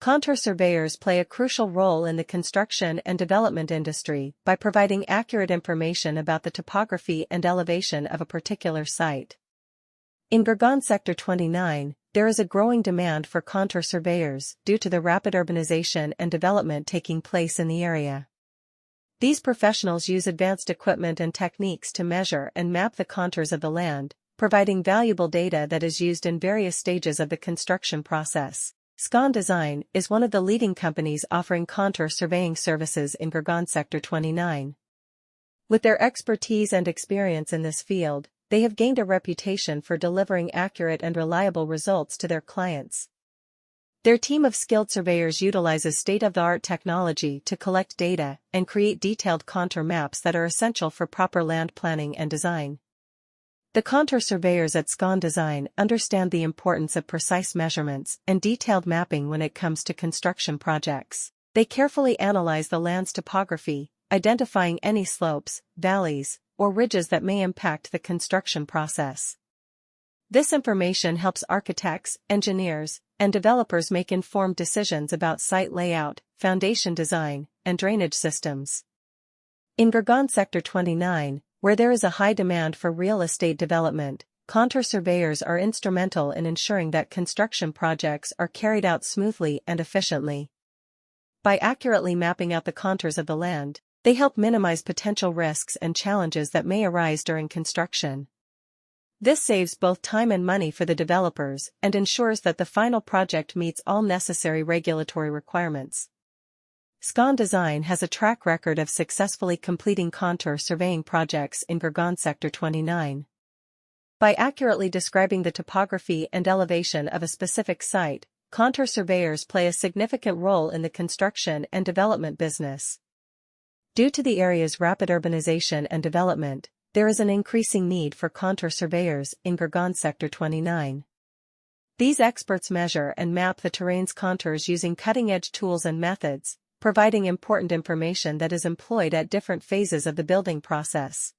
Contour surveyors play a crucial role in the construction and development industry by providing accurate information about the topography and elevation of a particular site. In Gurgaon Sector 29, there is a growing demand for contour surveyors due to the rapid urbanization and development taking place in the area. These professionals use advanced equipment and techniques to measure and map the contours of the land, providing valuable data that is used in various stages of the construction process. Scon Design is one of the leading companies offering contour surveying services in Gurgaon Sector 29. With their expertise and experience in this field, they have gained a reputation for delivering accurate and reliable results to their clients. Their team of skilled surveyors utilizes state-of-the-art technology to collect data and create detailed contour maps that are essential for proper land planning and design. The contour surveyors at Scon Design understand the importance of precise measurements and detailed mapping when it comes to construction projects. They carefully analyze the land's topography, identifying any slopes, valleys, or ridges that may impact the construction process. This information helps architects, engineers, and developers make informed decisions about site layout, foundation design, and drainage systems. In Gurgaon Sector 29, where there is a high demand for real estate development, contour surveyors are instrumental in ensuring that construction projects are carried out smoothly and efficiently. By accurately mapping out the contours of the land, they help minimize potential risks and challenges that may arise during construction. This saves both time and money for the developers and ensures that the final project meets all necessary regulatory requirements. Scon Design has a track record of successfully completing contour surveying projects in Gurgaon Sector 29. By accurately describing the topography and elevation of a specific site, contour surveyors play a significant role in the construction and development business. Due to the area's rapid urbanization and development, there is an increasing need for contour surveyors in Gurgaon Sector 29. These experts measure and map the terrain's contours using cutting-edge tools and methods, providing important information that is employed at different phases of the building process.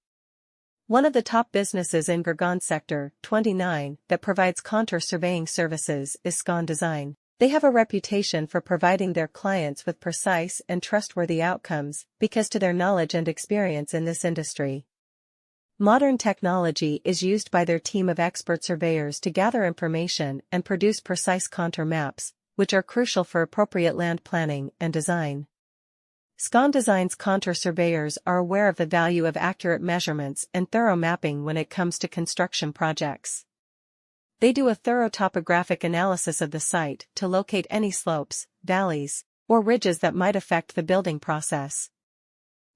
One of the top businesses in Gurgaon Sector 29 that provides contour surveying services is Scon Design. They have a reputation for providing their clients with precise and trustworthy outcomes because to their knowledge and experience in this industry. Modern technology is used by their team of expert surveyors to gather information and produce precise contour maps, which are crucial for appropriate land planning and design. Scon Design's contour surveyors are aware of the value of accurate measurements and thorough mapping when it comes to construction projects. They do a thorough topographic analysis of the site to locate any slopes, valleys, or ridges that might affect the building process.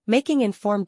Making informed